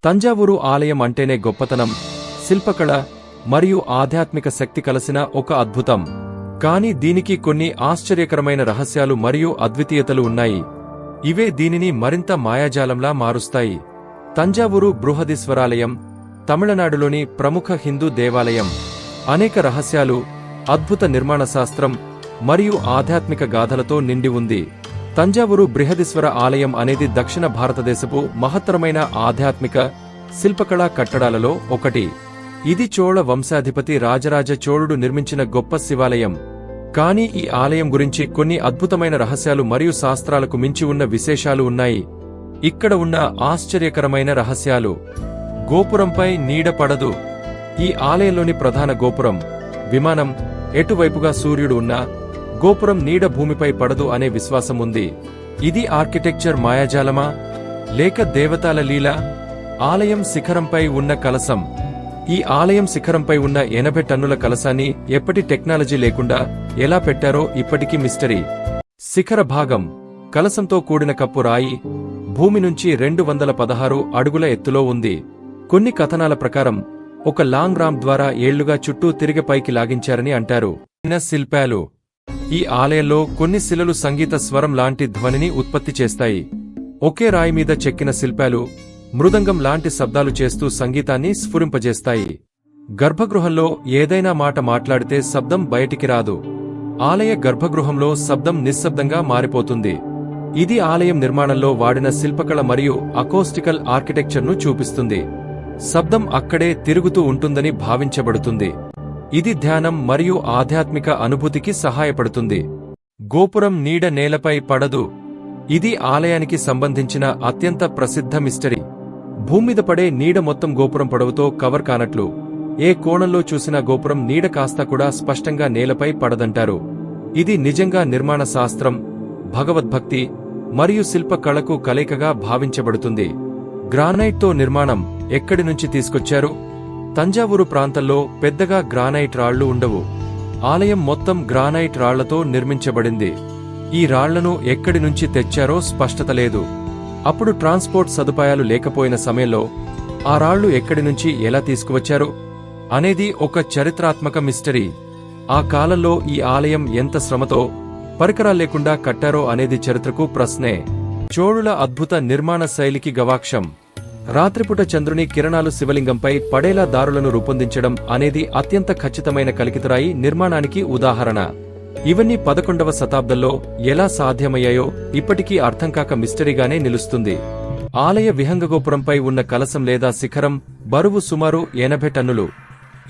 తంజావూరు ఆలయం అంటేనే గొప్పతనం, శిల్పకళ మరియు ఆధ్యాత్మిక శక్తి కలసిన ఒక అద్భుతం. కాని దీనికి కొన్ని ఆశ్చర్యకరమైన రహస్యాలు మరియు అద్వితీయతలు ఉన్నాయి. ఇవే దీనిని మరింత మాయాజాలంలా మారుస్తాయి. తంజావూరు బృహదీశ్వరాలయం తమిళనాడులోని ప్రముఖ హిందూ దేవాలయం. అనేక రహస్యాలు, అద్భుత నిర్మాణ శాస్త్రం మరియు ఆధ్యాత్మిక గాథలతో నిండి ఉంది. తంజావూరు బృహదీశ్వర ఆలయం అనేది దక్షిణ భారతదేశపు మహత్తరమైన ఆధ్యాత్మిక, శిల్పకళా కట్టడాలలో ఒకటి. ఇది చోళ వంశాధిపతి రాజరాజ చోళుడు నిర్మించిన గొప్ప శివాలయం. కానీ ఈ ఆలయం గురించి కొన్ని అద్భుతమైన రహస్యాలు మరియు శాస్త్రాలకు మించి ఉన్న విశేషాలు ఉన్నాయి. ఇక్కడ ఉన్న ఆశ్చర్యకరమైన రహస్యాలు. గోపురంపై నీడ పడదు. ఈ ఆలయంలోని ప్రధాన గోపురం, విమానం, ఎటువైపుగా సూర్యుడు ఉన్నా గోపురం నీడ భూమిపై పడదు అనే విశ్వాసం ఉంది. ఇది ఆర్కిటెక్చర్ మాయాజాలమా లేక దేవతాల లీల? ఆలయం శిఖరంపై ఉన్న కలశం. ఈ ఆలయం శిఖరంపై ఉన్న 80 టన్నుల కలశాన్ని ఎప్పటి టెక్నాలజీ లేకుండా ఎలా పెట్టారో ఇప్పటికీ మిస్టరీ. శిఖర భాగం కలశంతో కూడిన కప్పు రాయి భూమి నుంచి 216 అడుగుల ఎత్తులో ఉంది. కొన్ని కథనాల ప్రకారం ఒక లాంగ్ రాంప్ ద్వారా ఏళ్లుగా చుట్టూ తిరిగి పైకి లాగించారని అంటారు. శిల్పాలు. ఈ ఆలయంలో కొన్ని శిలలు సంగీత స్వరం లాంటి ధ్వనిని ఉత్పత్తి చేస్తాయి. ఒకే రాయి మీద చెక్కిన శిల్పాలు మృదంగం లాంటి శబ్దాలు చేస్తూ సంగీతాన్ని స్ఫురింపజేస్తాయి. గర్భగృహంలో ఏదైనా మాట మాట్లాడితే శబ్దం బయటికి రాదు. ఆలయ గర్భగృహంలో శబ్దం నిశ్శబ్దంగా మారిపోతుంది. ఇది ఆలయం నిర్మాణంలో వాడిన శిల్పకళ మరియు అకోస్టికల్ ఆర్కిటెక్చర్ను చూపిస్తుంది. శబ్దం అక్కడే తిరుగుతూ ఉంటుందని భావించబడుతుంది. ఇది ధ్యానం మరియు ఆధ్యాత్మిక అనుభూతికి సహాయపడుతుంది. గోపురం నీడ నేలపై పడదు. ఇది ఆలయానికి సంబంధించిన అత్యంత ప్రసిద్ధ మిస్టరీ. భూమ్మీద పడే నీడ మొత్తం గోపురం పొడవుతో కవర్ కానట్లు ఏ కోణంలో చూసినా గోపురం నీడ కాస్తా కూడా స్పష్టంగా నేలపై పడదంటారు. ఇది నిజంగా నిర్మాణ శాస్త్రం, భగవద్భక్తి మరియు శిల్ప కళకు కలయికగా భావించబడుతుంది. గ్రానైట్తో నిర్మాణం ఎక్కడి నుంచి తీసుకొచ్చారు? తంజావూరు ప్రాంతంలో పెద్దగా గ్రానైట్ రాళ్లు ఉండవు. ఆలయం మొత్తం గ్రానైట్ రాళ్లతో నిర్మించబడింది. ఈ రాళ్లను ఎక్కడి నుంచి తెచ్చారో స్పష్టత లేదు. అప్పుడు ట్రాన్స్పోర్ట్ సదుపాయాలు లేకపోయిన సమయంలో ఆ రాళ్లు ఎక్కడి నుంచి ఎలా తీసుకువచ్చారు అనేది ఒక చరిత్రాత్మక మిస్టరీ. ఆ కాలంలో ఈ ఆలయం ఎంత శ్రమతో, పరికరాల్లేకుండా కట్టారో అనేది చరిత్రకు ప్రశ్నే. చోళుల అద్భుత నిర్మాణ శైలికి గవాక్షం. రాత్రిపూట చంద్రుని కిరణాలు శివలింగంపై పడేలా దారులను రూపొందించడం అనేది అత్యంత ఖచ్చితమైన కలికితురాయి నిర్మాణానికి ఉదాహరణ. ఇవన్నీ 11వ శతాబ్దంలో ఎలా సాధ్యమయ్యాయో ఇప్పటికీ అర్థంకాక మిస్టరీగానే నిలుస్తుంది. ఆలయ విహంగగోపురంపై ఉన్న కలశం లేదా శిఖరం బరువు సుమారు 80 టన్నులు.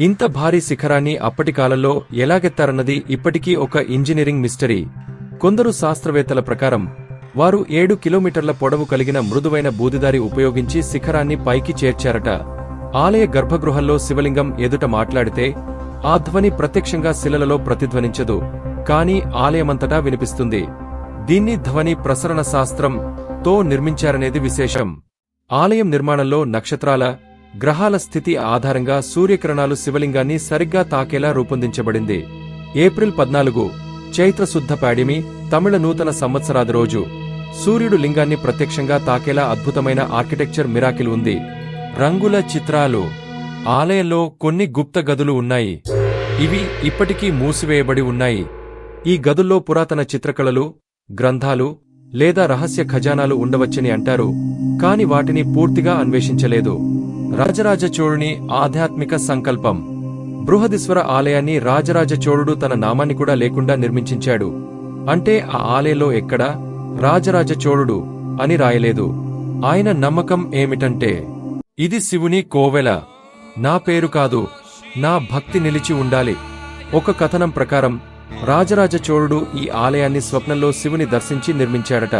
ఇంత భారీ శిఖరాన్ని అప్పటి కాలంలో ఎలాగెత్తారన్నది ఇప్పటికీ ఒక ఇంజనీరింగ్ మిస్టరీ. కొందరు శాస్త్రవేత్తల ప్రకారం వారు 7 కిలోమీటర్ల పొడవు కలిగిన మృదువైన బూదిదారి ఉపయోగించి శిఖరాన్ని పైకి చేర్చారట. ఆలయ గర్భగృహంలో శివలింగం ఎదుట మాట్లాడితే ఆ ధ్వని ప్రత్యక్షంగా శిలలలో ప్రతిధ్వనించదు, కానీ ఆలయమంతటా వినిపిస్తుంది. దీన్ని ధ్వని ప్రసరణ శాస్త్రం తో నిర్మించారనేది విశేషం. ఆలయం నిర్మాణంలో నక్షత్రాల, గ్రహాల స్థితి ఆధారంగా సూర్యకిరణాలు శివలింగాన్ని సరిగ్గా తాకేలా రూపొందించబడింది. ఏప్రిల్ 14 చైత్రశుద్ధ పాడిమి, తమిళ నూతన సంవత్సరాది రోజు సూర్యుడు లింగాన్ని ప్రత్యక్షంగా తాకేలా అద్భుతమైన ఆర్కిటెక్చర్ మిరాకిల్ ఉంది. రంగుల చిత్రాలు. ఆలయంలో కొన్ని గుప్త గదులు ఉన్నాయి. ఇవి ఇప్పటికీ మూసివేయబడి ఉన్నాయి. ఈ గదుల్లో పురాతన చిత్రకళలు, గ్రంథాలు లేదా రహస్య ఖజానాలు ఉండవచ్చని అంటారు, కాని వాటిని పూర్తిగా అన్వేషించలేదు. రాజరాజ చోళుని ఆధ్యాత్మిక సంకల్పం. బృహదీశ్వర ఆలయాన్ని రాజరాజ చోళుడు తన నామాన్ని కూడా లేకుండా నిర్మించాడు. అంటే ఆ ఆలయంలో ఎక్కడా రాజరాజ చోళుడు అని రాయలేదు. ఆయన నమ్మకం ఏమిటంటే, ఇది శివుని కోవెల, నా పేరు కాదు, నా భక్తి నిలిచి ఉండాలి. ఒక కథనం ప్రకారం రాజరాజ చోళుడు ఈ ఆలయాన్ని స్వప్నంలో శివుని దర్శించి నిర్మించాడట.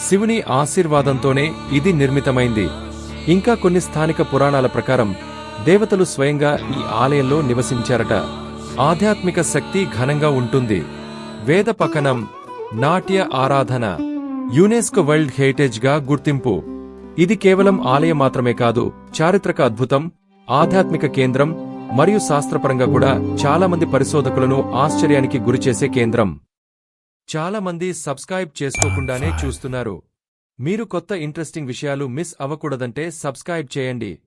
శివుని ఆశీర్వాదంతోనే ఇది నిర్మితమైంది. ఇంకా కొన్ని స్థానిక పురాణాల ప్రకారం దేవతలు స్వయంగా ఈ ఆలయంలో నివసించారట. ఆధ్యాత్మిక శక్తి ఘనంగా ఉంటుంది. వేద పఠనం, నాట్య ఆరాధన. యునెస్కో వరల్డ్ హెరిటేజ్గా గుర్తింపు. ఇది కేవలం ఆలయం మాత్రమే కాదు, చారిత్రక అద్భుతం, ఆధ్యాత్మిక కేంద్రం మరియు శాస్త్రపరంగా కూడా చాలా మంది పరిశోధకులను ఆశ్చర్యానికి గురిచేసే కేంద్రం. చాలా మంది సబ్స్క్రైబ్ చేసుకోకుండానే చూస్తున్నారు. మీరు కొత్త ఇంట్రెస్టింగ్ విషయాలు మిస్ అవ్వకూడదంటే సబ్స్క్రైబ్ చేయండి.